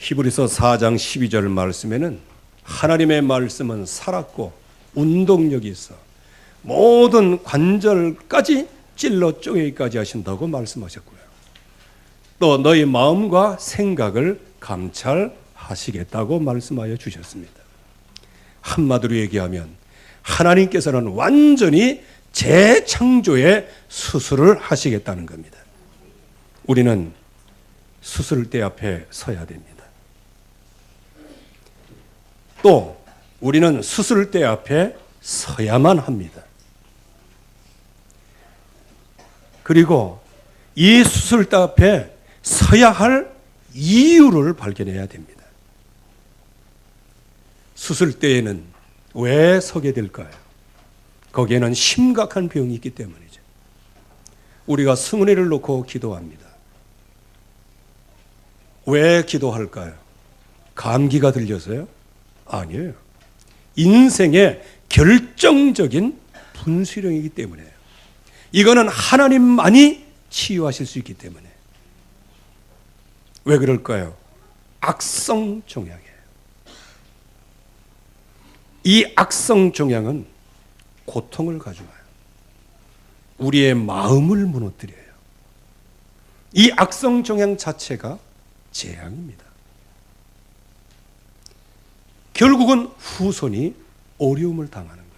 히브리서 4장 12절 말씀에는 하나님의 말씀은 살았고 운동력이 있어 모든 관절까지 찔러 쪼개기까지 하신다고 말씀하셨고요. 또 너희 마음과 생각을 감찰하시겠다고 말씀하여 주셨습니다. 한마디로 얘기하면 하나님께서는 완전히 재창조의 수술을 하시겠다는 겁니다. 우리는 수술대 앞에 서야 됩니다. 또 우리는 수술대 앞에 서야만 합니다. 그리고 이 수술대 앞에 서야 할 이유를 발견해야 됩니다. 수술대에는 왜 서게 될까요? 거기에는 심각한 병이 있기 때문이죠. 우리가 승은혜를 놓고 기도합니다. 왜 기도할까요? 감기가 들려서요? 아니에요. 인생의 결정적인 분수령이기 때문에요. 이거는 하나님만이 치유하실 수 있기 때문에. 왜 그럴까요? 악성 종양이에요. 이 악성 종양은 고통을 가져와요. 우리의 마음을 무너뜨려요. 이 악성 종양 자체가 재앙입니다. 결국은 후손이 어려움을 당하는 거예요.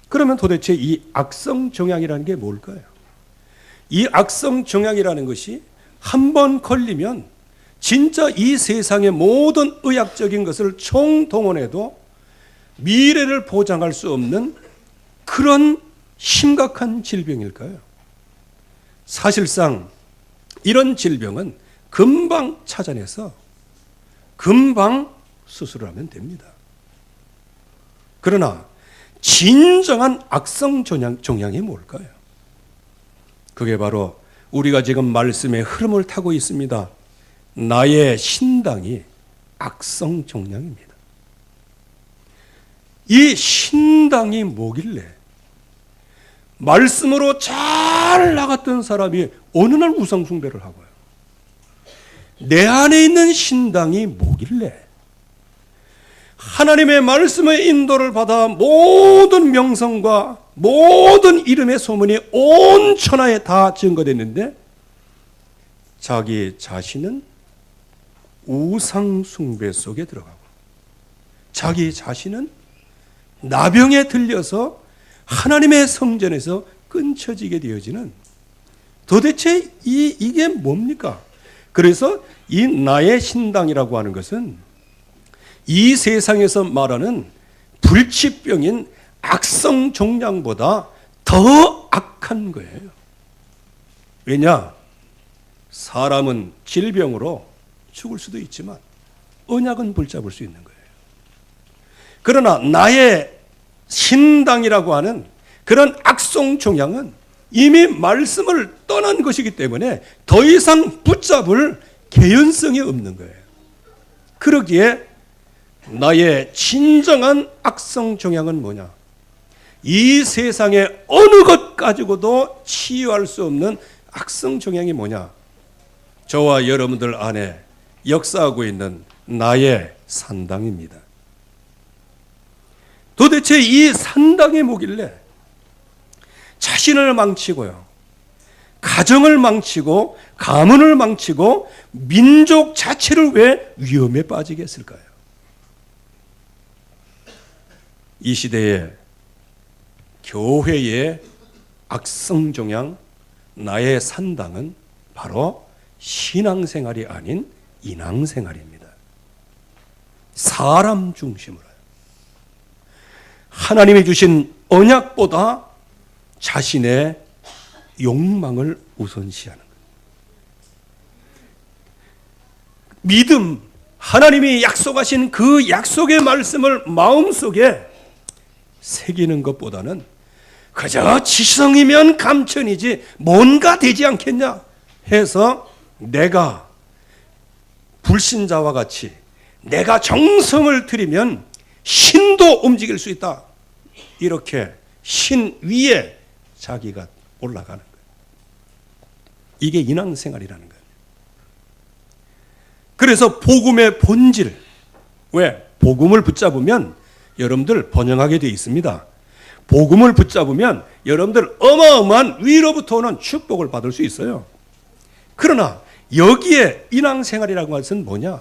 그러면 도대체 이 악성 종양이라는 게 뭘까요? 이 악성 종양이라는 것이 한 번 걸리면 진짜 이 세상의 모든 의학적인 것을 총동원해도 미래를 보장할 수 없는 그런 심각한 질병일까요? 사실상 이런 질병은 금방 찾아내서 금방 수술을 하면 됩니다. 그러나 진정한 악성 종양이 뭘까요? 그게 바로 우리가 지금 말씀의 흐름을 타고 있습니다. 나의 신당이 악성 종양입니다. 이 신당이 뭐길래 말씀으로 잘 나갔던 사람이 어느 날 우상숭배를 하고요. 내 안에 있는 신당이 뭐길래 하나님의 말씀의 인도를 받아 모든 명성과 모든 이름의 소문이 온 천하에 다 증거됐는데 자기 자신은 우상숭배 속에 들어가고 자기 자신은 나병에 들려서 하나님의 성전에서 끊쳐지게 되어지는 도대체 이게 뭡니까? 그래서 이 나의 신당이라고 하는 것은 이 세상에서 말하는 불치병인 악성 종양보다 더 악한 거예요. 왜냐? 사람은 질병으로 죽을 수도 있지만 언약은 붙잡을 수 있는 거예요. 그러나 나의 신당이라고 하는 그런 악성 종양은 이미 말씀을 떠난 것이기 때문에 더 이상 붙잡을 개연성이 없는 거예요. 그러기에 나의 진정한 악성 종양은 뭐냐? 이 세상의 어느 것 가지고도 치유할 수 없는 악성 종양이 뭐냐? 저와 여러분들 안에 역사하고 있는 나의 산당입니다. 도대체 이 산당이 뭐길래 자신을 망치고요, 가정을 망치고 가문을 망치고 민족 자체를 왜 위험에 빠지게 했을까요? 이 시대에 교회의 악성 종양, 나의 산당은 바로 신앙생활이 아닌 인앙생활입니다. 사람 중심으로 하나님이 주신 언약보다 자신의 욕망을 우선시하는 거예요. 믿음, 하나님이 약속하신 그 약속의 말씀을 마음속에 새기는 것보다는 그저 지성이면 감천이지 뭔가 되지 않겠냐 해서 내가 불신자와 같이 내가 정성을 들이면 신도 움직일 수 있다. 이렇게 신 위에 자기가 올라가는 거예요. 이게 인왕생활이라는 거예요. 그래서 복음의 본질, 왜? 복음을 붙잡으면 여러분들 번영하게 되어 있습니다. 복음을 붙잡으면 여러분들 어마어마한 위로부터 오는 축복을 받을 수 있어요. 그러나 여기에 인앙생활이라고 하는 것은 뭐냐?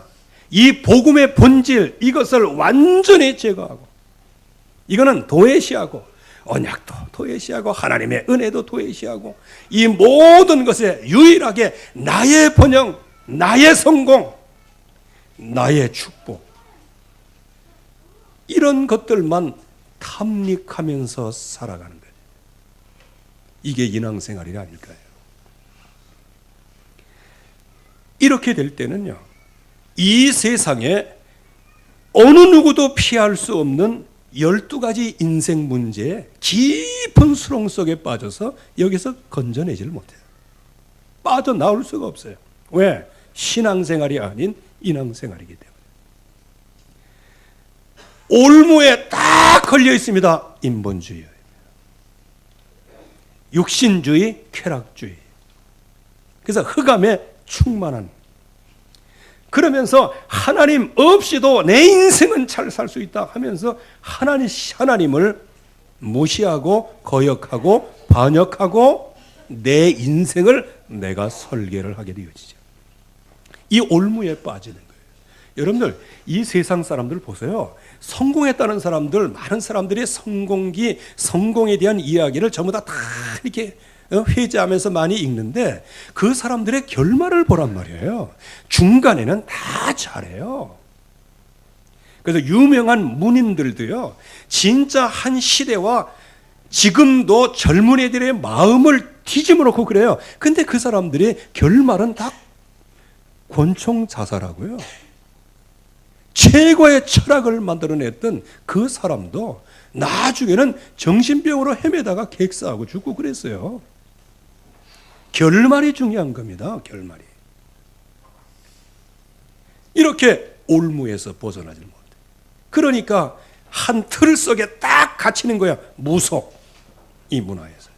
이 복음의 본질, 이것을 완전히 제거하고, 이거는 도외시하고 언약도 도외시하고 하나님의 은혜도 도외시하고, 이 모든 것에 유일하게 나의 번영, 나의 성공, 나의 축복, 이런 것들만 탐닉하면서 살아가는 거예요. 이게 인앙생활이 아닐까요? 이렇게 될 때는요, 이 세상에 어느 누구도 피할 수 없는 12가지 인생 문제에 깊은 수렁 속에 빠져서 여기서 건져내지를 못해요. 빠져나올 수가 없어요. 왜? 신앙생활이 아닌 인앙생활이기 때문에. 올무에 딱 걸려 있습니다. 인본주의, 육신주의, 쾌락주의. 그래서 흑암에 충만한, 그러면서 하나님 없이도 내 인생은 잘 살 수 있다 하면서 하나님을 무시하고 거역하고 반역하고 내 인생을 내가 설계를 하게 되어지죠. 이 올무에 빠지는 거예요. 여러분들, 이 세상 사람들 보세요. 성공했다는 사람들, 많은 사람들이 성공에 대한 이야기를 전부 다 이렇게 회자하면서 많이 읽는데, 그 사람들의 결말을 보란 말이에요. 중간에는 다 잘해요. 그래서 유명한 문인들도요, 진짜 한 시대와 지금도 젊은 애들의 마음을 뒤집어 놓고 그래요. 근데 그 사람들의 결말은 다 권총 자살하고요. 최고의 철학을 만들어냈던 그 사람도 나중에는 정신병으로 헤매다가 객사하고 죽고 그랬어요. 결말이 중요한 겁니다. 결말이. 이렇게 올무에서 벗어나지 못해. 그러니까 한 틀 속에 딱 갇히는 거야. 무속, 이 문화에서.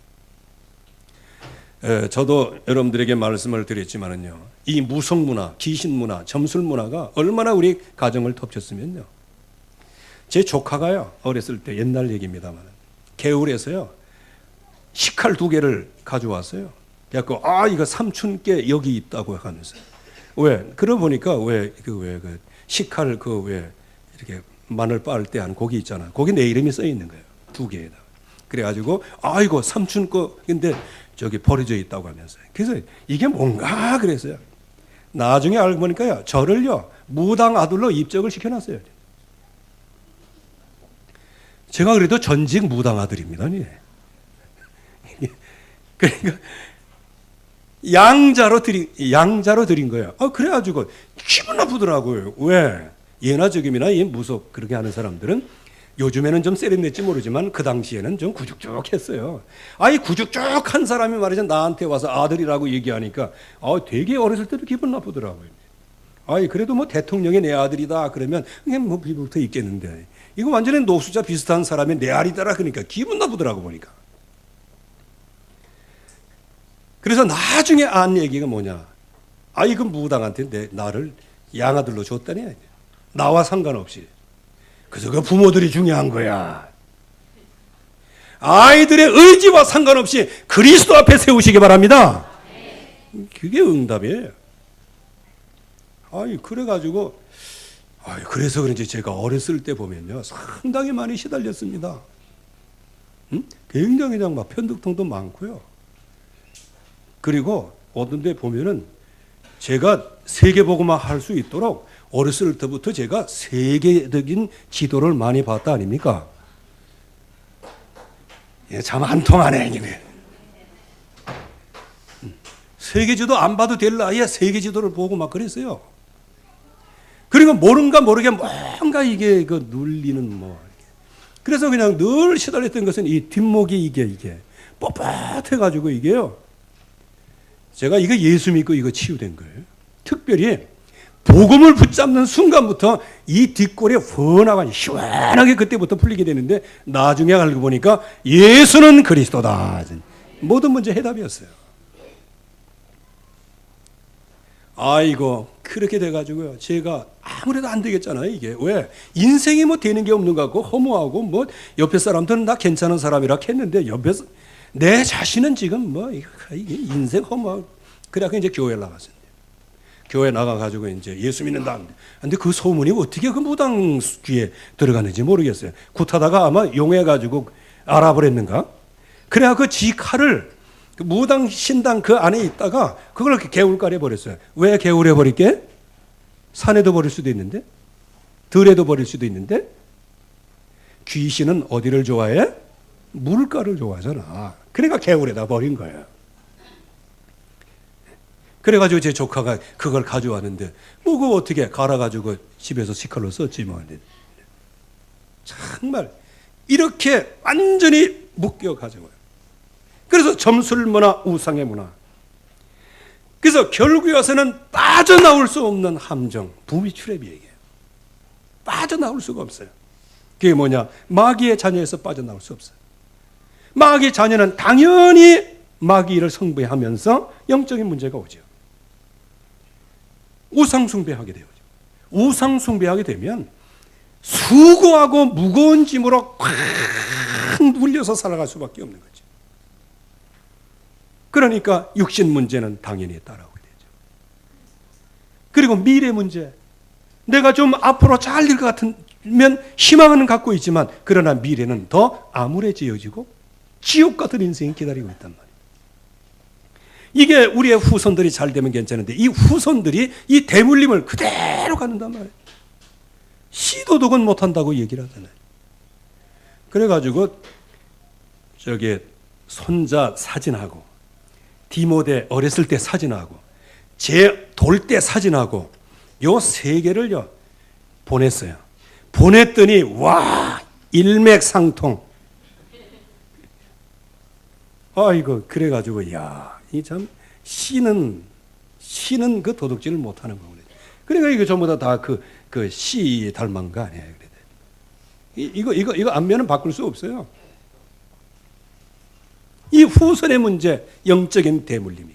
저도 여러분들에게 말씀을 드렸지만은요, 이 무속 문화, 귀신 문화, 점술 문화가 얼마나 우리 가정을 덮쳤으면요, 제 조카가요, 어렸을 때, 옛날 얘기입니다만, 개울에서요 식칼 2개를 가져왔어요. 그래갖고 이거 삼촌께 여기 있다고 하면서. 왜? 그러고 보니까 그 식칼 이렇게 마늘 빻을 때 한 고기 있잖아. 거기 내 이름이 써 있는 거예요. 2개에다. 그래가지고 이거 삼촌 거인데 저기 버려져 있다고 하면서. 그래서 이게 뭔가 그랬어요. 나중에 알고 보니까요, 저를요 무당 아들로 입적을 시켜놨어요. 제가 그래도 전직 무당 아들입니다. 그러니까 양자로 드린 거예요. 그래가지고 기분 나쁘더라고요. 왜? 예나 적임이나 이 무속 그렇게 하는 사람들은 요즘에는 좀 세련됐지 모르지만 그 당시에는 좀 구죽죽했어요. 이 구죽죽한 사람이 말이죠, 나한테 와서 아들이라고 얘기하니까 되게 어렸을 때도 기분 나쁘더라고요. 그래도 뭐 대통령이 내 아들이다 그러면 그냥 뭐 비부터 있겠는데, 이거 완전히 노수자 비슷한 사람이 내 아들이다 그러니까 기분 나쁘더라고 보니까. 그래서 나중에 안 얘기가 뭐냐? 이거 무당한테 나를 양아들로 줬다니. 나와 상관없이. 그래서 그 부모들이 중요한 거야. 아이들의 의지와 상관없이 그리스도 앞에 세우시기 바랍니다. 그게 응답이에요. 그래가지고, 그래서 그런지 제가 어렸을 때 보면요, 상당히 많이 시달렸습니다. 굉장히 그냥 막 편득통도 많고요. 그리고 어떤 데 보면은 제가 세계복음화 할 수 있도록 어렸을 때부터 제가 세계적인 지도를 많이 봤다 아닙니까? 참 안 통하네. 세계 지도 안 봐도 될 나이에 세계 지도를 보고 막 그랬어요. 그리고 모르게 뭔가 이게 눌리는 뭐. 그래서 그냥 늘 시달렸던 것은 이 뒷목이 이게 뻣뻣해가지고 이게요. 제가 이거 예수 믿고 이거 치유된 거예요. 특별히 복음을 붙잡는 순간부터 이 뒷골이 훤하고 시원하게 그때부터 풀리게 되는데, 나중에 알고 보니까 예수는 그리스도다. 모든 문제 해답이었어요. 그렇게 돼가지고요. 제가 아무래도 안 되겠잖아요. 이게 왜 인생이 뭐 되는 게 없는 것 같고 허무하고 뭐 옆에 사람들은 다 괜찮은 사람이라 했는데 옆에서 내 자신은 지금 뭐 이게 인생 허무하고 그래서 이제 교회 나갔어요. 교회 나가가지고 이제 예수 믿는다. 근데 그 소문이 어떻게 그 무당 귀에 들어갔는지 모르겠어요. 굿하다가 아마 용해가지고 알아버렸는가? 그래야 그 지 칼을 그 무당 신당 그 안에 있다가 그걸 개울가에 버렸어요. 왜 개울에 버릴게? 산에도 버릴 수도 있는데, 들에도 버릴 수도 있는데, 귀신은 어디를 좋아해? 물가를 좋아하잖아. 그러니까 개울에다 버린 거예요. 그래가지고 제 조카가 그걸 가져왔는데, 뭐 그거 어떻게 갈아가지고 집에서 시칼로 썼지 뭐. 정말 이렇게 완전히 묶여 가져와요. 그래서 점술 문화, 우상의 문화. 그래서 결국에 와서는 빠져나올 수 없는 함정, 부미출애비 얘기예요. 빠져나올 수가 없어요. 그게 뭐냐? 마귀의 자녀에서 빠져나올 수 없어요. 마귀의 자녀는 당연히 마귀를 숭배하면서 영적인 문제가 오죠. 우상 숭배하게 되죠. 우상 숭배하게 되면 수고하고 무거운 짐으로 꽉 눌려서 살아갈 수밖에 없는 거죠. 그러니까 육신 문제는 당연히 따라오게 되죠. 그리고 미래 문제. 내가 좀 앞으로 잘 될 것 같으면 희망은 갖고 있지만 그러나 미래는 더 암울해지어지고 지옥 같은 인생이 기다리고 있단 말이에요. 이게 우리의 후손들이 잘 되면 괜찮은데 이 후손들이 이 대물림을 그대로 갖는단 말이에요. 시도독은 못한다고 얘기를 하잖아요. 그래가지고 저기 손자 사진하고 디모데 어렸을 때 사진하고 제 돌 때 사진하고 요 세 개를요 보냈어요. 보냈더니 와 일맥상통. 아이고 그래가지고 야 이 참 시는 그 도둑질을 못하는 거구나. 그러니까 이거 전부 다 그 시 닮은 거 아니에요. 이거 안면은 바꿀 수 없어요. 이 후손의 문제, 영적인 대물림이에요.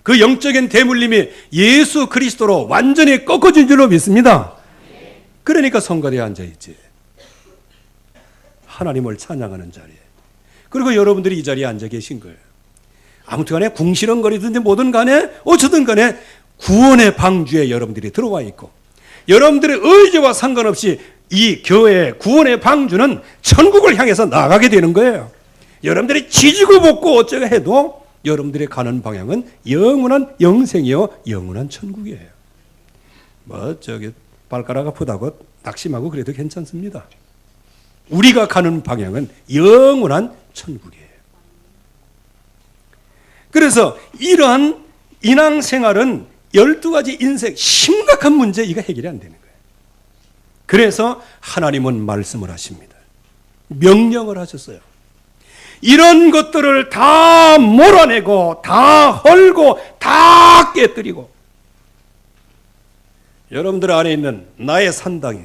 그 영적인 대물림이 예수 그리스도로 완전히 꺾어진 줄로 믿습니다. 그러니까 성가대에 앉아있지. 하나님을 찬양하는 자리에. 그리고 여러분들이 이 자리에 앉아 계신 거예요. 아무튼 간에 궁시렁거리든지 뭐든 간에 어쩌든 간에 구원의 방주에 여러분들이 들어와 있고 여러분들의 의지와 상관없이 이 교회의 구원의 방주는 천국을 향해서 나가게 되는 거예요. 여러분들이 지지고 볶고 어쩌고 해도 여러분들이 가는 방향은 영원한 영생이요 영원한 천국이에요. 뭐 저기 발가락 아프다고 낙심하고 그래도 괜찮습니다. 우리가 가는 방향은 영원한 천국이에요. 그래서 이러한 인앙생활은 12가지 인생 심각한 문제 이거 해결이 안 되는 거예요. 그래서 하나님은 말씀을 하십니다. 명령을 하셨어요. 이런 것들을 다 몰아내고 다 헐고 다 깨뜨리고 여러분들 안에 있는 나의 산당이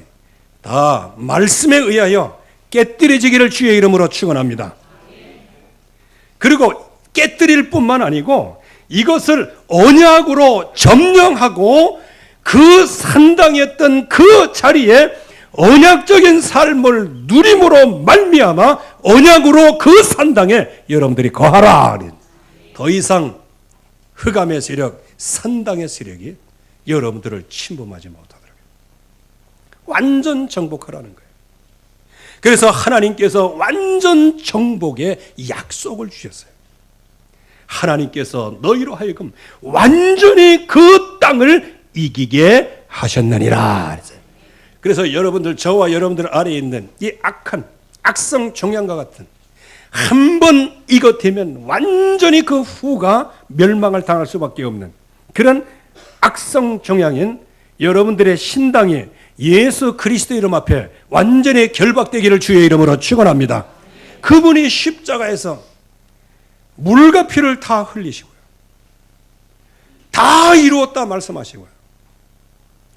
다 말씀에 의하여 깨뜨려지기를 주의 이름으로 축원합니다. 그리고 깨뜨릴 뿐만 아니고 이것을 언약으로 점령하고 그 산당이었던 그 자리에 언약적인 삶을 누림으로 말미암아 언약으로 그 산당에 여러분들이 거하라. 더 이상 흑암의 세력, 산당의 세력이 여러분들을 침범하지 못하도록 완전 정복하라는 거예요. 그래서 하나님께서 완전 정복의 약속을 주셨어요. 하나님께서 너희로 하여금 완전히 그 땅을 이기게 하셨느니라. 그래서 여러분들 저와 여러분들 아래에 있는 이 악한 악성 종양과 같은 한 번 이것 되면 완전히 그 후가 멸망을 당할 수밖에 없는 그런 악성 종양인 여러분들의 신당이 예수 그리스도 이름 앞에 완전히 결박되기를 주의 이름으로 축원합니다. 그분이 십자가에서 물과 피를 다 흘리시고요. 다 이루었다 말씀하시고요.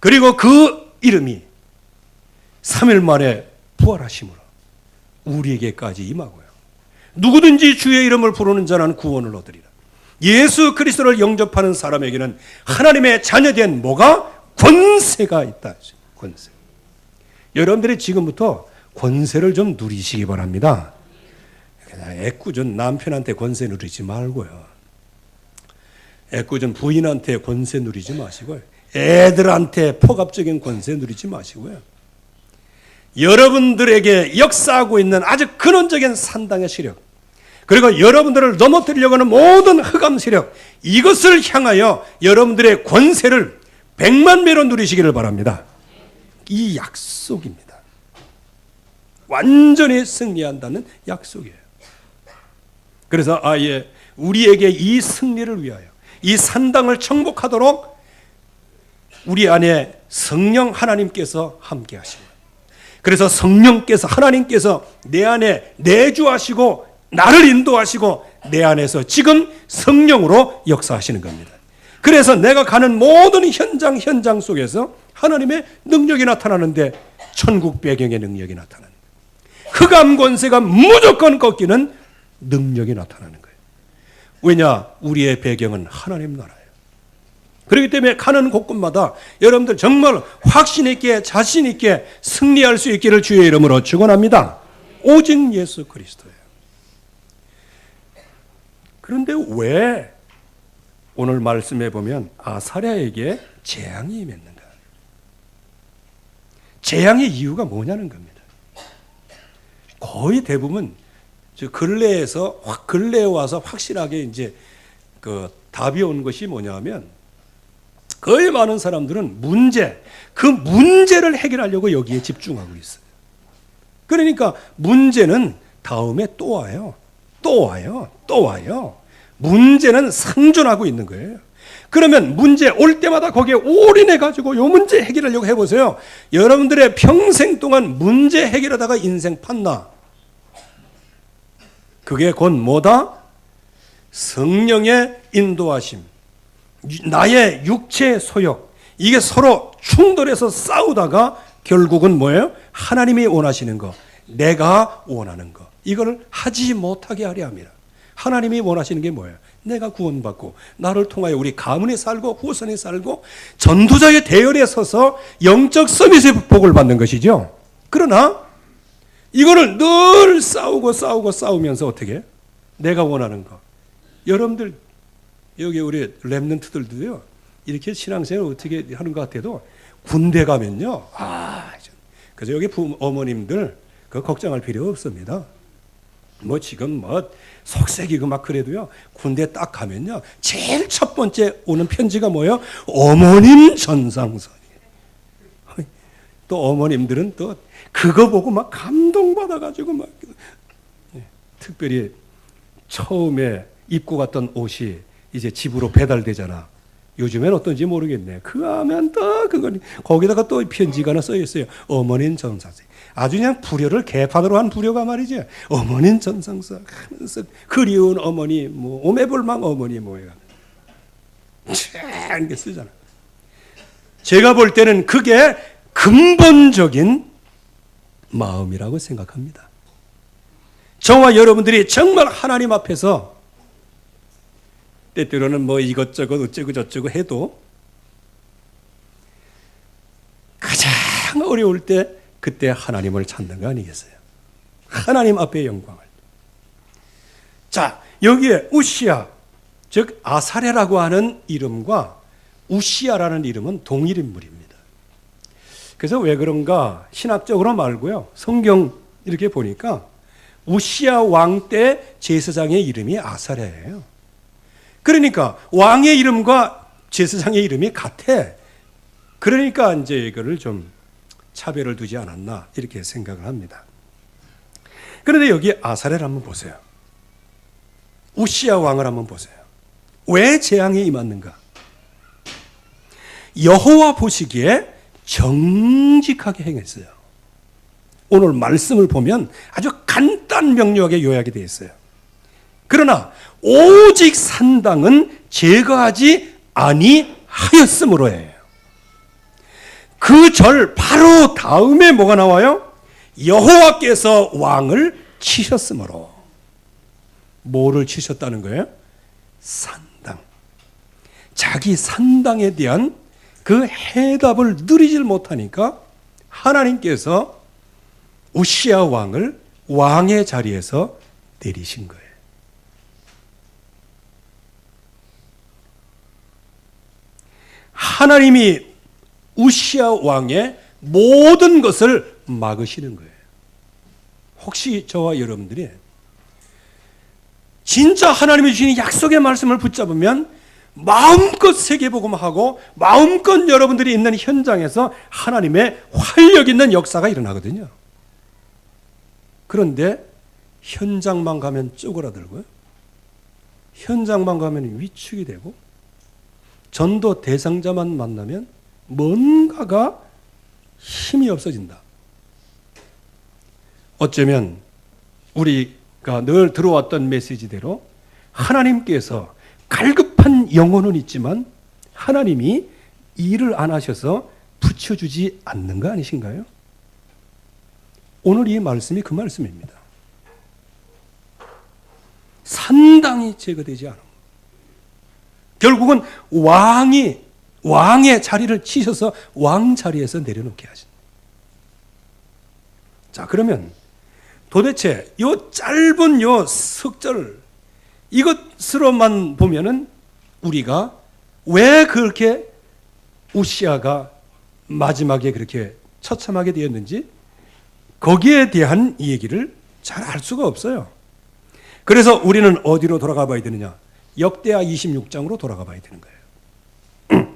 그리고 그 이름이 3일 만에 부활하심으로 우리에게까지 임하고요. 누구든지 주의 이름을 부르는 자는 구원을 얻으리라. 예수 그리스도를 영접하는 사람에게는 하나님의 자녀된 뭐가? 권세가 있다. 권세. 여러분들이 지금부터 권세를 좀 누리시기 바랍니다. 애꿎은 남편한테 권세 누리지 말고요. 애꿎은 부인한테 권세 누리지 마시고요. 애들한테 폭압적인 권세 누리지 마시고요. 여러분들에게 역사하고 있는 아주 근원적인 산당의 시력, 그리고 여러분들을 넘어뜨리려고 하는 모든 흑암 세력, 이것을 향하여 여러분들의 권세를 100만 배로 누리시기를 바랍니다. 이 약속입니다. 완전히 승리한다는 약속이에요. 그래서 아예 우리에게 이 승리를 위하여 이 산당을 정복하도록 우리 안에 성령 하나님께서 함께 하시고, 그래서 성령께서 하나님께서 내 안에 내주하시고 나를 인도하시고 내 안에서 지금 성령으로 역사하시는 겁니다. 그래서 내가 가는 모든 현장 속에서 하나님의 능력이 나타나는데 천국 배경의 능력이 나타나는 거예요. 흑암 권세가 무조건 꺾이는 능력이 나타나는 거예요. 왜냐? 우리의 배경은 하나님 나라예요. 그렇기 때문에 가는 곳곳마다 여러분들 정말 확신 있게 자신 있게 승리할 수 있기를 주의 이름으로 축원합니다. 오직 예수 그리스도예요. 그런데 왜 오늘 말씀해 보면 아사랴에게 재앙이 임했는가? 재앙의 이유가 뭐냐는 겁니다. 거의 대부분 근래에 와서 확실하게 이제 그 답이 온 것이 뭐냐면, 거의 많은 사람들은 그 문제를 해결하려고 여기에 집중하고 있어요. 그러니까 문제는 다음에 또 와요. 또 와요. 또 와요. 문제는 상존하고 있는 거예요. 그러면 문제 올 때마다 거기에 올인해가지고 요 문제 해결하려고 해보세요. 여러분들의 평생 동안 문제 해결하다가 인생 판나. 그게 곧 뭐다? 성령의 인도하심, 나의 육체의 소욕, 이게 서로 충돌해서 싸우다가 결국은 뭐예요? 하나님이 원하시는 거, 내가 원하는 거, 이걸 하지 못하게 하려 합니다. 하나님이 원하시는 게 뭐예요? 내가 구원받고 나를 통하여 우리 가문에 살고 후손에 살고 전도자의 대열에 서서 영적 서밋의 복을 받는 것이죠. 그러나 이거를 늘 싸우면서 어떻게? 내가 원하는 거. 여러분들 여기 우리 렘넌트들도요, 이렇게 신앙생활을 어떻게 하는 것 같아도 군대 가면요, 그래서 여기 어머님들 그 걱정할 필요 없습니다. 뭐 지금 뭐 속색이고 막 그래도요, 군대 딱 가면요, 제일 첫 번째 오는 편지가 뭐예요? 어머님 전상선이에요. 또 어머님들은 또 그거 보고 막 감동받아가지고 막, 특별히 처음에 입고 갔던 옷이 이제 집으로 배달되잖아. 요즘엔 어떤지 모르겠네. 그 하면 또 그걸 거기다가 또 편지가 하나 써 있어요. 어머님 전상선. 아주 그냥 불효를 개판으로 한 불효가 말이죠. 어머님 전상선 하면서 그리운 어머니, 뭐 오매불망 어머니 뭐야. 이렇게 쓰잖아. 제가 볼 때는 그게 근본적인 마음이라고 생각합니다. 저와 여러분들이 정말 하나님 앞에서 때때로는 뭐 이것저것 어쩌고 저쩌고 해도 가장 어려울 때 그때 하나님을 찾는 거 아니겠어요? 하나님 앞에 영광을. 자, 여기에 우시야, 즉 아사랴라고 하는 이름과 우시야라는 이름은 동일 인물입니다. 그래서 왜 그런가 신학적으로 말고요, 성경 이렇게 보니까 우시야 왕 때 제사장의 이름이 아사랴예요. 그러니까 왕의 이름과 제사장의 이름이 같아. 그러니까 이제 이거를 좀 차별을 두지 않았나 이렇게 생각을 합니다. 그런데 여기 아사랴를 한번 보세요. 우시야 왕을 한번 보세요. 왜 재앙이 임했는가? 여호와 보시기에 정직하게 행했어요. 오늘 말씀을 보면 아주 간단 명료하게 요약이 되어 있어요. 그러나 오직 산당은 제거하지 아니하였으므로예요. 그 절 바로 다음에 뭐가 나와요? 여호와께서 왕을 치셨으므로. 뭐를 치셨다는 거예요? 산당. 자기 산당에 대한 그 해답을 누리질 못하니까 하나님께서 우시야 왕을 왕의 자리에서 내리신 거예요. 하나님이 우시야 왕의 모든 것을 막으시는 거예요. 혹시 저와 여러분들이 진짜 하나님이 주신 약속의 말씀을 붙잡으면 마음껏 세계복음하고 마음껏 여러분들이 있는 현장에서 하나님의 활력 있는 역사가 일어나거든요. 그런데 현장만 가면 쪼그라들고요. 현장만 가면 위축이 되고 전도 대상자만 만나면 뭔가가 힘이 없어진다. 어쩌면 우리가 늘 들어왔던 메시지대로 하나님께서 갈급한 영혼은 있지만 하나님이 일을 안 하셔서 붙여주지 않는 거 아니신가요? 오늘 이 말씀이 그 말씀입니다. 산당이 제거되지 않은 것. 결국은 왕의 자리를 치셔서 왕 자리에서 내려놓게 하신. 자, 그러면 도대체 요 짧은 요 석절 이것으로만 보면은 우리가 왜 그렇게 우시야가 마지막에 그렇게 처참하게 되었는지 거기에 대한 얘기를 잘 알 수가 없어요. 그래서 우리는 어디로 돌아가 봐야 되느냐? 역대하 26장으로 돌아가 봐야 되는 거예요.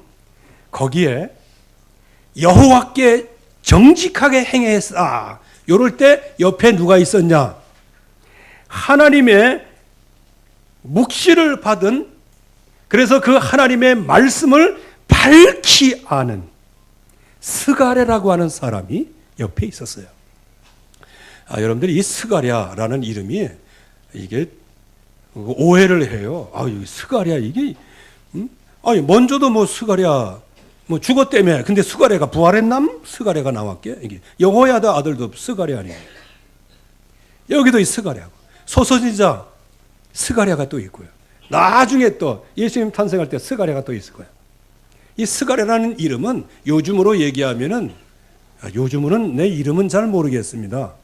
거기에 여호와께 정직하게 행했으라. 요럴 때 옆에 누가 있었냐? 하나님의 묵시를 받은, 그래서 그 하나님의 말씀을 밝히 아는 스가랴라고 하는 사람이 옆에 있었어요. 여러분들이 이 스가랴라는 이름이 이게 오해를 해요. 스가랴 이게 먼저도 뭐 스가랴 뭐 죽었다며. 근데 스가랴가 부활했남? 스가랴가 나왔게? 이게 여호야다 아들도 스가랴 아니에요. 여기도 이 스가랴고 소선지자 스가랴가 또 있고요. 나중에 또 예수님 탄생할 때 스가랴가 또 있을 거예요. 이 스가랴라는 이름은 요즘으로 얘기하면은 요즘은 내 이름은 잘 모르겠습니다.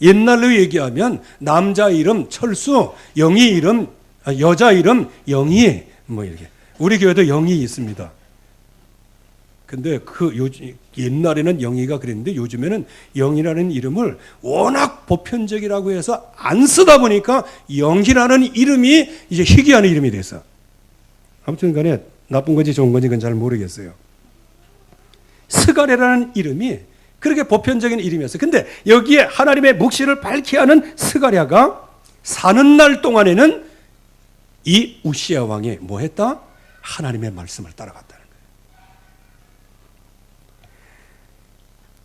옛날로 얘기하면 남자 이름 철수, 영희 이름, 여자 이름 영희, 뭐 이렇게. 우리 교회도 영희 있습니다. 근데 옛날에는 영희가 그랬는데 요즘에는 영희라는 이름을 워낙 보편적이라고 해서 안 쓰다 보니까 영희라는 이름이 이제 희귀한 이름이 됐어. 아무튼 간에 나쁜 건지 좋은 건지 그건 잘 모르겠어요. 스가랴라는 이름이 그렇게 보편적인 이름이었어요. 근데 여기에 하나님의 묵시를 밝히 하는 스가랴가 사는 날 동안에는 이 우시야 왕이 뭐 했다? 하나님의 말씀을 따라갔다는 거예요.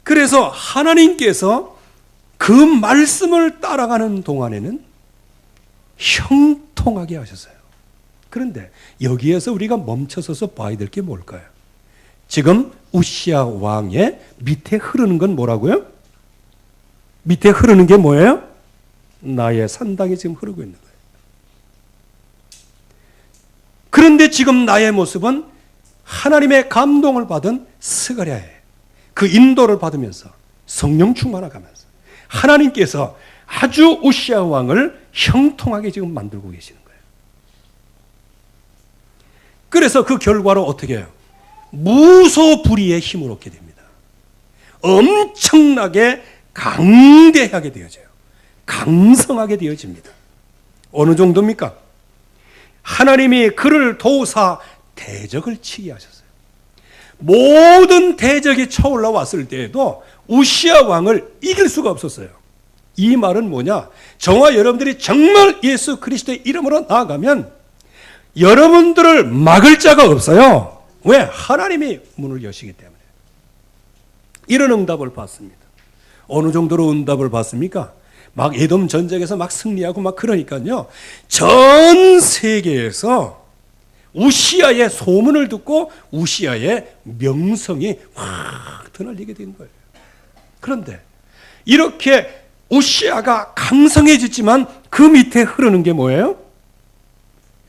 그래서 하나님께서 그 말씀을 따라가는 동안에는 형통하게 하셨어요. 그런데 여기에서 우리가 멈춰서서 봐야 될 게 뭘까요? 지금 우시야 왕의 밑에 흐르는 건 뭐라고요? 밑에 흐르는 게 뭐예요? 나의 산당이 지금 흐르고 있는 거예요. 그런데 지금 나의 모습은 하나님의 감동을 받은 스가랴의 그 인도를 받으면서 성령 충만하면서 하나님께서 아주 우시야 왕을 형통하게 지금 만들고 계시는 거예요. 그래서 그 결과로 어떻게 해요? 무소불위의 힘을 얻게 됩니다. 엄청나게 강대하게 되어져요. 강성하게 되어집니다. 어느 정도입니까? 하나님이 그를 도우사 대적을 치게 하셨어요. 모든 대적이 쳐올라왔을 때에도 우시야 왕을 이길 수가 없었어요. 이 말은 뭐냐? 저와 여러분들이 정말 예수 그리스도의 이름으로 나아가면 여러분들을 막을 자가 없어요. 왜? 하나님이 문을 여시기 때문에. 이런 응답을 받습니다. 어느 정도로 응답을 받습니까? 막 에돔 전쟁에서 막 승리하고 막 그러니까요. 전 세계에서 우시야의 소문을 듣고 우시야의 명성이 확 드날리게 된 거예요. 그런데 이렇게 우시야가 강성해졌지만 그 밑에 흐르는 게 뭐예요?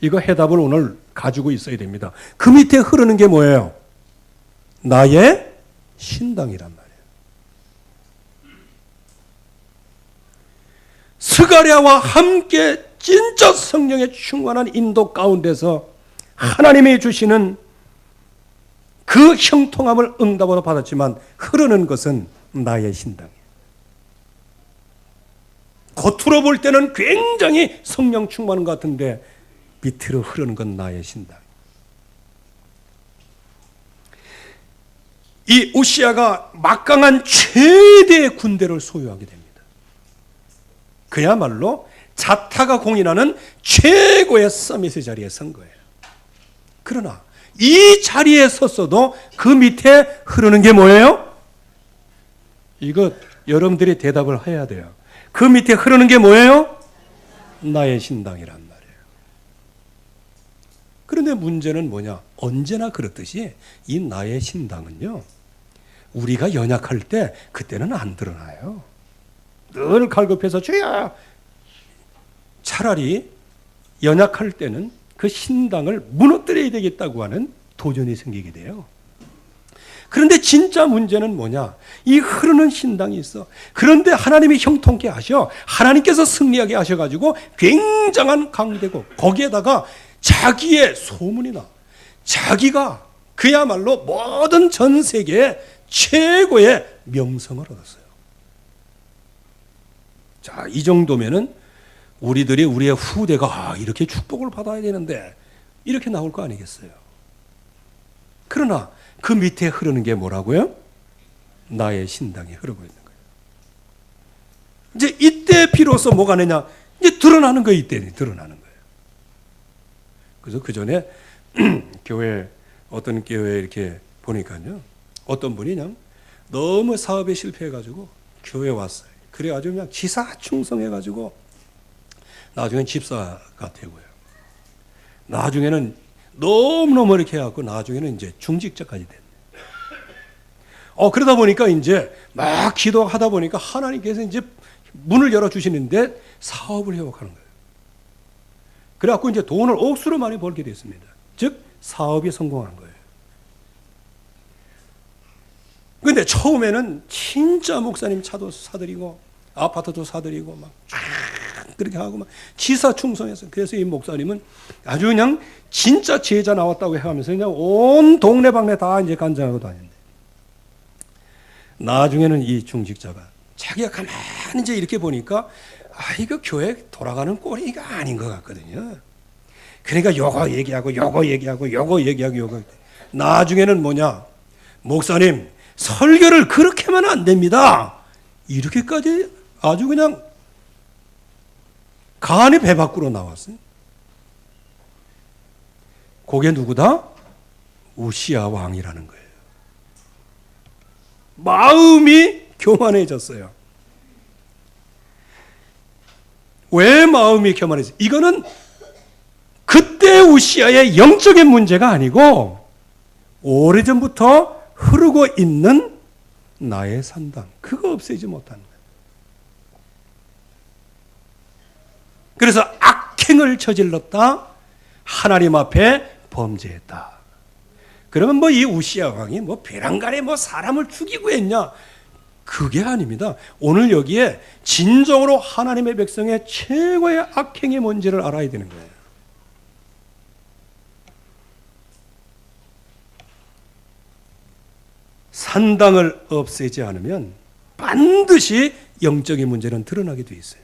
이거 해답을 오늘 가지고 있어야 됩니다. 그 밑에 흐르는 게 뭐예요? 나의 신당이란 말이에요. 스가랴와 함께 진짜 성령의 충만한 인도 가운데서 하나님이 주시는 그 형통함을 응답으로 받았지만 흐르는 것은 나의 신당이에요. 겉으로 볼 때는 굉장히 성령 충만한 것 같은데 밑으로 흐르는 건 나의 신당. 이 우시아가 막강한 최대의 군대를 소유하게 됩니다. 그야말로 자타가 공인하는 최고의 서밋의 자리에 선 거예요. 그러나 이 자리에 섰어도 그 밑에 흐르는 게 뭐예요? 이거 여러분들이 대답을 해야 돼요. 그 밑에 흐르는 게 뭐예요? 나의 신당이란 말이에요. 그런데 문제는 뭐냐? 언제나 그렇듯이 이 나의 신당은요, 우리가 연약할 때 그때는 안 드러나요. 늘 갈급해서 주여! 차라리 연약할 때는 그 신당을 무너뜨려야 되겠다고 하는 도전이 생기게 돼요. 그런데 진짜 문제는 뭐냐? 이 흐르는 신당이 있어. 그런데 하나님이 형통케 하셔. 하나님께서 승리하게 하셔가지고 굉장한 강대국, 거기에다가 자기의 소문이 나. 자기가 그야말로 모든 전 세계에 최고의 명성을 얻었어요. 자, 이 정도면은 우리들이 우리의 후대가 이렇게 축복을 받아야 되는데 이렇게 나올 거 아니겠어요? 그러나 그 밑에 흐르는 게 뭐라고요? 나의 신당이 흐르고 있는 거예요. 이제 이때 비로소 뭐가 되냐? 이제 드러나는 거예요. 이때 드러나는 거예요. 그래서 그 전에 교회 어떤 교회 이렇게 보니까요, 어떤 분이 그냥 너무 사업에 실패해가지고 교회 왔어요. 그래가지고 그냥 지사 충성해가지고 나중엔 집사가 되고요. 나중에는 너무너무 이렇게 해갖고 나중에는 이제 중직자까지 됐네. 그러다 보니까 이제 막 기도하다 보니까 하나님께서 이제 문을 열어주시는데 사업을 회복하는 거예요. 그래갖고 이제 돈을 억수로 많이 벌게 됐습니다. 즉, 사업이 성공한 거예요. 근데 처음에는 진짜 목사님 차도 사드리고 아파트도 사드리고 막 그렇게 하고 막 지사 충성해서, 그래서 이 목사님은 아주 그냥 진짜 제자 나왔다고 하면서 그냥 온 동네방네 다 이제 간증하고 다녔는데, 나중에는 이 중직자가 자기가 가만히 이제 이렇게 보니까 이거 교회 돌아가는 꼴이가 아닌 것 같거든요. 그러니까 요거 얘기하고 요거 얘기하고 요거 얘기하고 요거. 나중에는 뭐냐? 목사님, 설교를 그렇게 하면 안 됩니다. 이렇게까지 아주 그냥 간이 배 밖으로 나왔어요. 그게 누구다? 우시아 왕이라는 거예요. 마음이 교만해졌어요. 왜 마음이 교만해졌어요? 이거는 그때 우시아의 영적인 문제가 아니고 오래전부터 흐르고 있는 나의 산당, 그거 없애지 못하는 거예요. 그래서 악행을 저질렀다, 하나님 앞에 범죄했다. 그러면 뭐 이 우시아 왕이 뭐 베란간에 뭐 사람을 죽이고 했냐? 그게 아닙니다. 오늘 여기에 진정으로 하나님의 백성의 최고의 악행이 뭔지를 알아야 되는 거예요. 산당을 없애지 않으면 반드시 영적인 문제는 드러나게 돼 있어요.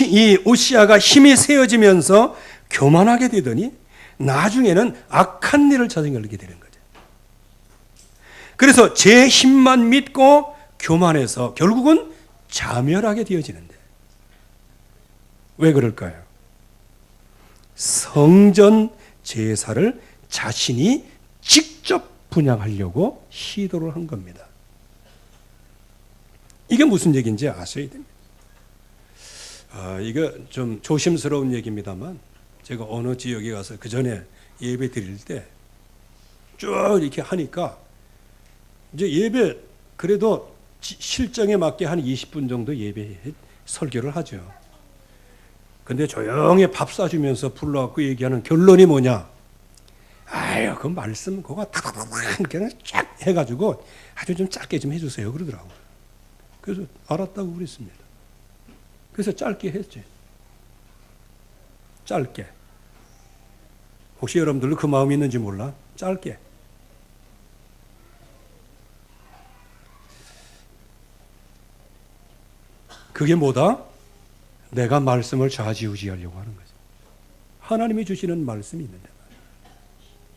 이 우시아가 힘이 세어지면서 교만하게 되더니 나중에는 악한 일을 저지르게 되는 거죠. 그래서 제 힘만 믿고 교만해서 결국은 자멸하게 되어지는데, 왜 그럴까요? 성전 제사를 자신이 직접 분양하려고 시도를 한 겁니다. 이게 무슨 얘기인지 아셔야 됩니다. 이거 좀 조심스러운 얘기입니다만, 제가 어느 지역에 가서 그 전에 예배 드릴 때 쭉 이렇게 하니까 이제 예배 그래도 실정에 맞게 한 20분 정도 예배 설교를 하죠. 근데 조용히 밥 싸주면서 불러갖고 얘기하는 결론이 뭐냐? 아유, 그 말씀 그거 그냥 쫙 해가지고 아주 좀 짧게 좀 해주세요 그러더라고요. 그래서 알았다고 그랬습니다. 그래서 짧게 했지. 짧게. 혹시 여러분들도 그 마음이 있는지 몰라? 짧게. 그게 뭐다? 내가 말씀을 좌지우지하려고 하는 거죠. 하나님이 주시는 말씀이 있는데.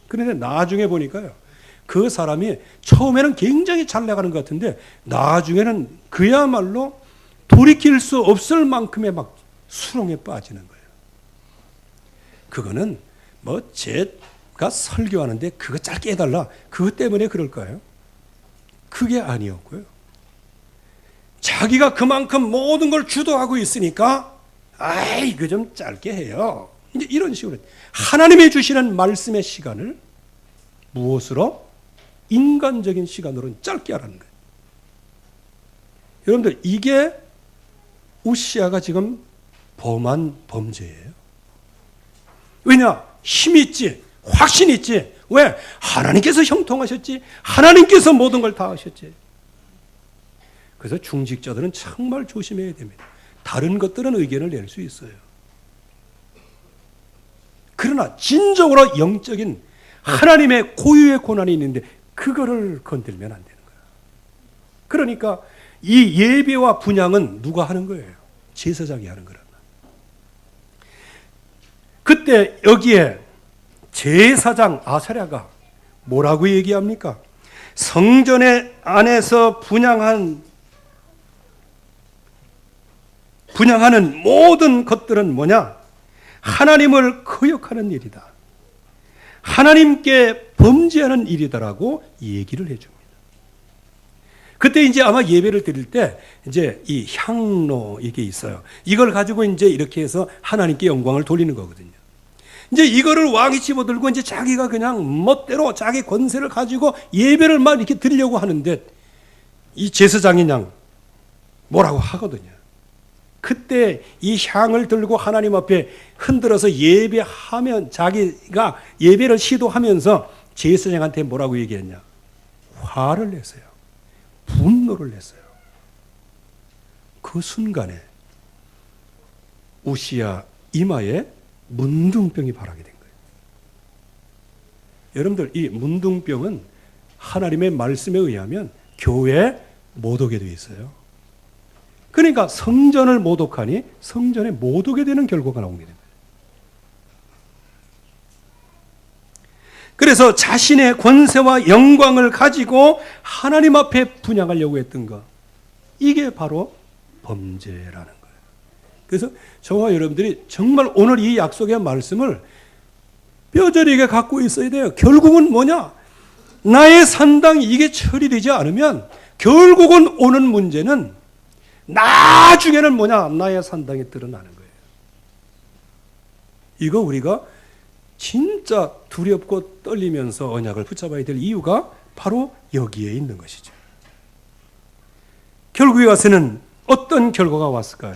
그런데 나중에 보니까요. 그 사람이 처음에는 굉장히 잘 나가는 것 같은데 나중에는 그야말로 돌이킬 수 없을 만큼의 막 수렁에 빠지는 거예요. 그거는 뭐 제가 설교하는데 그거 짧게 해달라. 그것 때문에 그럴까요? 그게 아니었고요. 자기가 그만큼 모든 걸 주도하고 있으니까 아이 이거 좀 짧게 해요. 이제 이런 식으로 하나님이 주시는 말씀의 시간을 무엇으로? 인간적인 시간으로는 짧게 하라는 거예요. 여러분들 이게 우시아가 지금 범한 범죄예요. 왜냐? 힘 있지. 확신 있지. 왜? 하나님께서 형통하셨지. 하나님께서 모든 걸 다 하셨지. 그래서 중직자들은 정말 조심해야 됩니다. 다른 것들은 의견을 낼 수 있어요. 그러나 진정으로 영적인 하나님의 고유의 고난이 있는데 그거를 건들면 안 되는 거예요. 그러니까 이 예배와 분향은 누가 하는 거예요? 제사장이 하는 거란 말이에요. 그때 여기에 제사장 아사랴가 뭐라고 얘기합니까? 성전의 안에서 분향하는 모든 것들은 뭐냐? 하나님을 거역하는 일이다. 하나님께 범죄하는 일이다라고 얘기를 해줍니다. 그때 이제 아마 예배를 드릴 때 이제 이 향로 이게 있어요. 이걸 가지고 이제 이렇게 해서 하나님께 영광을 돌리는 거거든요. 이제 이거를 왕이 집어들고 이제 자기가 그냥 멋대로 자기 권세를 가지고 예배를 막 이렇게 드리려고 하는데 이 제사장이 그냥 뭐라고 하거든요. 그때 이 향을 들고 하나님 앞에 흔들어서 예배하면 자기가 예배를 시도하면서 제사장한테 뭐라고 얘기했냐? 화를 냈어요. 분노를 냈어요. 그 순간에 우시야 이마에 문둥병이 발하게 된 거예요. 여러분들 이 문둥병은 하나님의 말씀에 의하면 교회에 못 오게 되어 있어요. 그러니까 성전을 모독하니 성전에 못 오게 되는 결과가 나오게 됩니다. 그래서 자신의 권세와 영광을 가지고 하나님 앞에 분향하려고 했던 것. 이게 바로 범죄라는 거예요. 그래서 저와 여러분들이 정말 오늘 이 약속의 말씀을 뼈저리게 갖고 있어야 돼요. 결국은 뭐냐? 나의 산당이 이게 처리되지 않으면 결국은 오는 문제는 나중에는 뭐냐? 나의 산당이 드러나는 거예요. 이거 우리가 진짜 두렵고 떨리면서 언약을 붙잡아야 될 이유가 바로 여기에 있는 것이죠. 결국에 와서는 어떤 결과가 왔을까요?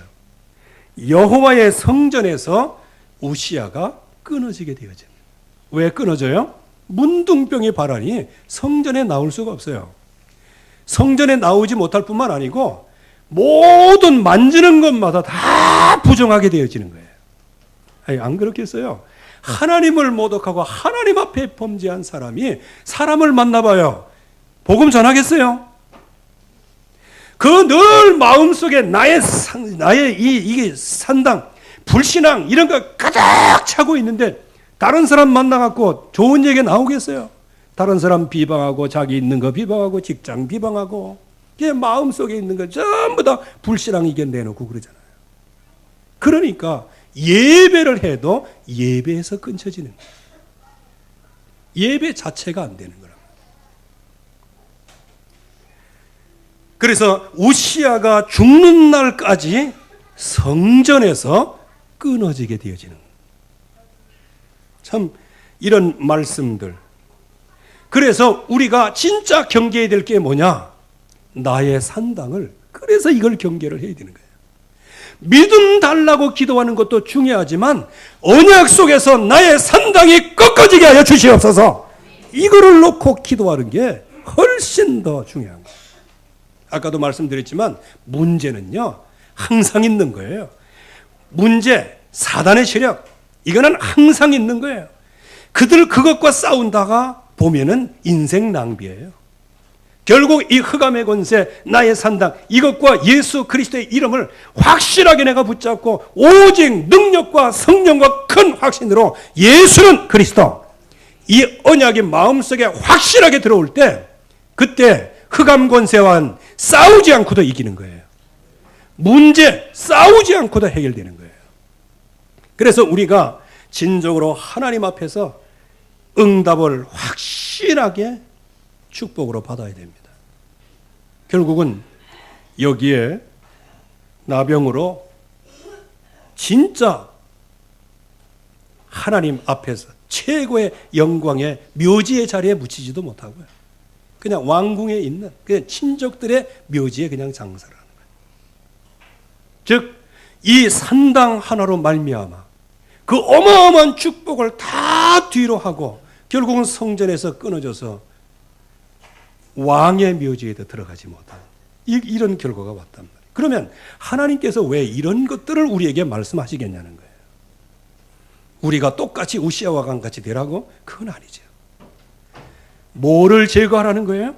여호와의 성전에서 우시야가 끊어지게 되어집니다. 왜 끊어져요? 문둥병이 발하니 성전에 나올 수가 없어요. 성전에 나오지 못할 뿐만 아니고 모든 만지는 것마다 다 부정하게 되어지는 거예요. 아니, 안 그렇겠어요? 하나님을 모독하고 하나님 앞에 범죄한 사람이 사람을 만나봐요. 복음 전하겠어요? 그 늘 마음속에 나의 이게 산당, 불신앙 이런 거 가득 차고 있는데 다른 사람 만나갖고 좋은 얘기 나오겠어요? 다른 사람 비방하고 자기 있는 거 비방하고 직장 비방하고 그게 마음속에 있는 거 전부 다 불신앙 이게 내놓고 그러잖아요. 그러니까 예배를 해도 예배에서 끊쳐지는 거예요. 예배 자체가 안 되는 거랍니다. 그래서 우시야가 죽는 날까지 성전에서 끊어지게 되어지는 거예요. 참 이런 말씀들. 그래서 우리가 진짜 경계해야 될 게 뭐냐? 나의 산당을. 그래서 이걸 경계를 해야 되는 거예요. 믿음 달라고 기도하는 것도 중요하지만 언약 속에서 나의 산당이 꺾어지게 하여 주시옵소서. 이거를 놓고 기도하는 게 훨씬 더 중요한 거예요. 아까도 말씀드렸지만 문제는요, 항상 있는 거예요. 문제, 사단의 세력, 이거는 항상 있는 거예요. 그것과 싸운다가 보면은 인생 낭비예요. 결국 이 흑암의 권세, 나의 산당, 이것과 예수 그리스도의 이름을 확실하게 내가 붙잡고 오직 능력과 성령과 큰 확신으로 예수는 그리스도, 이 언약이 마음속에 확실하게 들어올 때, 그때 흑암 권세와는 싸우지 않고도 이기는 거예요. 문제 싸우지 않고도 해결되는 거예요. 그래서 우리가 진정으로 하나님 앞에서 응답을 확실하게 축복으로 받아야 됩니다. 결국은 여기에 나병으로 진짜 하나님 앞에서 최고의 영광의 묘지의 자리에 묻히지도 못하고요. 그냥 왕궁에 있는 그냥 친족들의 묘지에 그냥 장사를 하는 거예요. 즉, 이 산당 하나로 말미암아 그 어마어마한 축복을 다 뒤로 하고 결국은 성전에서 끊어져서 왕의 묘지에도 들어가지 못한 이런 결과가 왔단 말이에요. 그러면 하나님께서 왜 이런 것들을 우리에게 말씀하시겠냐는 거예요. 우리가 똑같이 우시아와 왕같이 되라고? 그건 아니죠. 뭐를 제거하라는 거예요?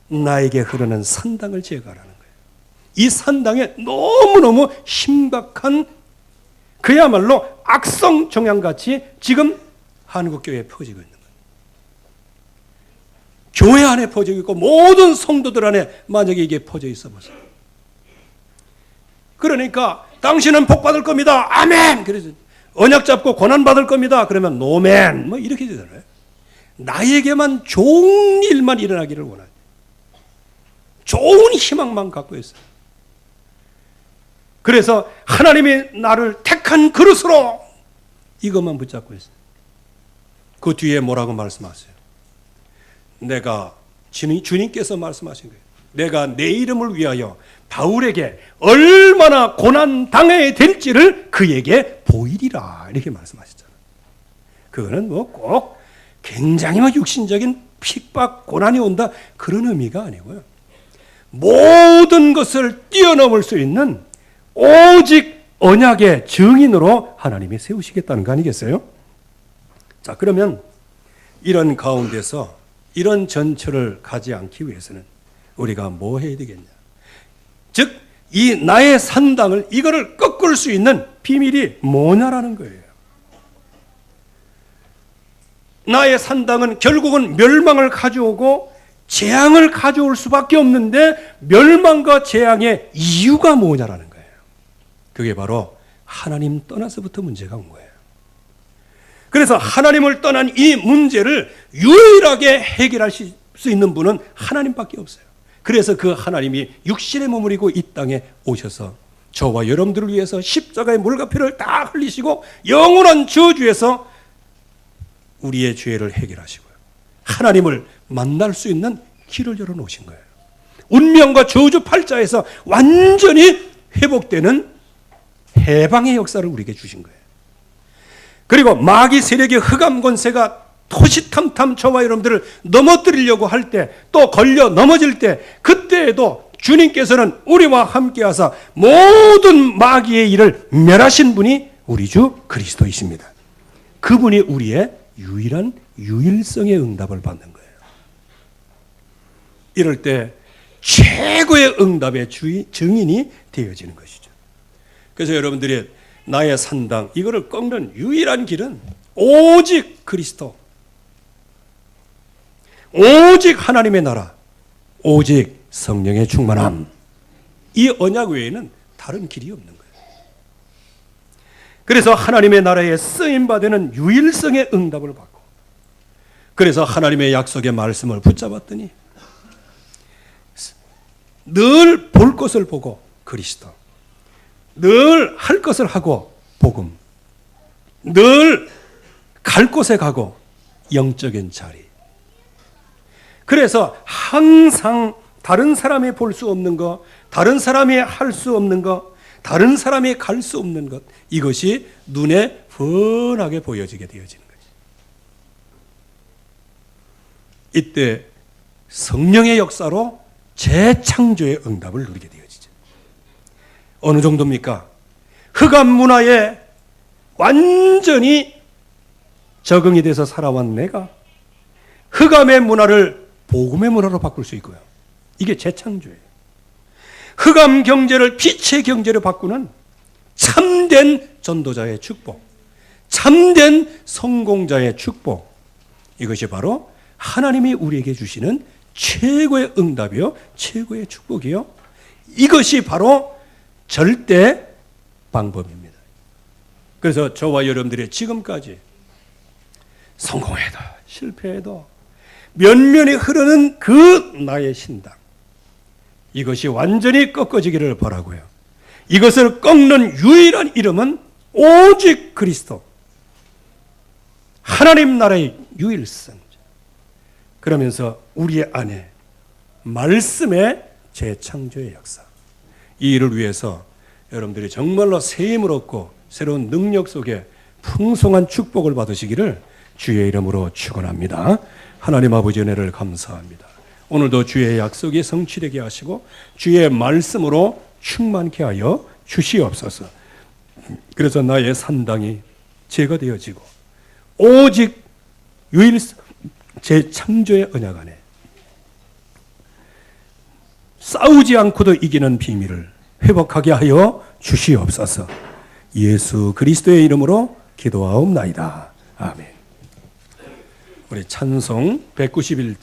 나에게 흐르는 산당을 제거하라는 거예요. 이 산당에 너무너무 심각한 그야말로 악성 종양같이 지금 한국교회에 퍼지고 있는 거예요. 교회 안에 퍼지고 있고 모든 성도들 안에 만약에 이게 퍼져 있어 보세요. 그러니까 당신은 복 받을 겁니다. 아멘. 그래서 언약 잡고 고난 받을 겁니다. 그러면 노멘. 뭐 이렇게 되잖아요. 나에게만 좋은 일만 일어나기를 원하요. 좋은 희망만 갖고 있어요. 그래서 하나님이 나를 택한 그릇으로 이것만 붙잡고 있어요. 그 뒤에 뭐라고 말씀하세요? 내가 주님께서 말씀하신 거예요. 내가 내 이름을 위하여 바울에게 얼마나 고난 당해야 될지를 그에게 보이리라 이렇게 말씀하셨잖아요. 그거는 뭐 꼭 굉장히 막 육신적인 핍박 고난이 온다 그런 의미가 아니고요. 모든 것을 뛰어넘을 수 있는 오직 언약의 증인으로 하나님이 세우시겠다는 거 아니겠어요? 자, 그러면 이런 가운데서 이런 전철을 가지 않기 위해서는 우리가 뭐 해야 되겠냐? 즉, 이 나의 산당을 이거를 꺾을 수 있는 비밀이 뭐냐라는 거예요. 나의 산당은 결국은 멸망을 가져오고 재앙을 가져올 수밖에 없는데 멸망과 재앙의 이유가 뭐냐라는 거예요. 그게 바로 하나님 떠나서부터 문제가 온 거예요. 그래서 하나님을 떠난 이 문제를 유일하게 해결할 수 있는 분은 하나님밖에 없어요. 그래서 그 하나님이 육신의 몸을 입고 이 땅에 오셔서 저와 여러분들을 위해서 십자가의 물과 피를 다 흘리시고 영원한 저주에서 우리의 죄를 해결하시고요. 하나님을 만날 수 있는 길을 열어놓으신 거예요. 운명과 저주 팔자에서 완전히 회복되는 해방의 역사를 우리에게 주신 거예요. 그리고 마귀 세력의 흑암 권세가 토시탐탐 저와 여러분들을 넘어뜨리려고 할 때, 또 걸려 넘어질 때, 그때에도 주님께서는 우리와 함께 하사 모든 마귀의 일을 멸하신 분이 우리 주 그리스도이십니다. 그분이 우리의 유일한 유일성의 응답을 받는 거예요. 이럴 때 최고의 응답의 증인이 되어지는 것이죠. 그래서 여러분들이 나의 산당, 이거를 꺾는 유일한 길은 오직 그리스도, 오직 하나님의 나라, 오직 성령의 충만함, 이 언약 외에는 다른 길이 없는 거예요. 그래서 하나님의 나라에 쓰임받는 유일성의 응답을 받고, 그래서 하나님의 약속의 말씀을 붙잡았더니 늘 볼 것을 보고 그리스도, 늘 할 것을 하고 복음, 늘 갈 곳에 가고 영적인 자리. 그래서 항상 다른 사람이 볼 수 없는 거, 다른 사람이 할 수 없는 거, 다른 사람이 갈 수 없는 것, 이것이 눈에 훤하게 보여지게 되어지는 거죠. 이때 성령의 역사로 재창조의 응답을 누리게 되어지죠. 어느 정도입니까? 흑암 문화에 완전히 적응이 돼서 살아온 내가 흑암의 문화를 복음의 문화로 바꿀 수 있고요. 이게 재창조예요. 흑암 경제를 빛의 경제로 바꾸는 참된 전도자의 축복, 참된 성공자의 축복, 이것이 바로 하나님이 우리에게 주시는 최고의 응답이요, 최고의 축복이요. 이것이 바로 절대 방법입니다. 그래서 저와 여러분들이 지금까지 성공해도 실패해도 면면이 흐르는 그 나의 신당, 이것이 완전히 꺾어지기를 바라고요. 이것을 꺾는 유일한 이름은 오직 그리스도, 하나님 나라의 유일성. 그러면서 우리 안에 말씀의 재창조의 역사, 이 일을 위해서 여러분들이 정말로 새 힘을 얻고 새로운 능력 속에 풍성한 축복을 받으시기를 주의 이름으로 축원합니다. 하나님 아버지 은혜를 감사합니다. 오늘도 주의 약속이 성취되게 하시고 주의 말씀으로 충만케 하여 주시옵소서. 그래서 나의 산당이 제거되어지고 오직 유일성 재창조의 언약 안에 싸우지 않고도 이기는 비밀을 회복하게 하여 주시옵소서. 예수 그리스도의 이름으로 기도하옵나이다. 아멘. 우리 찬송 191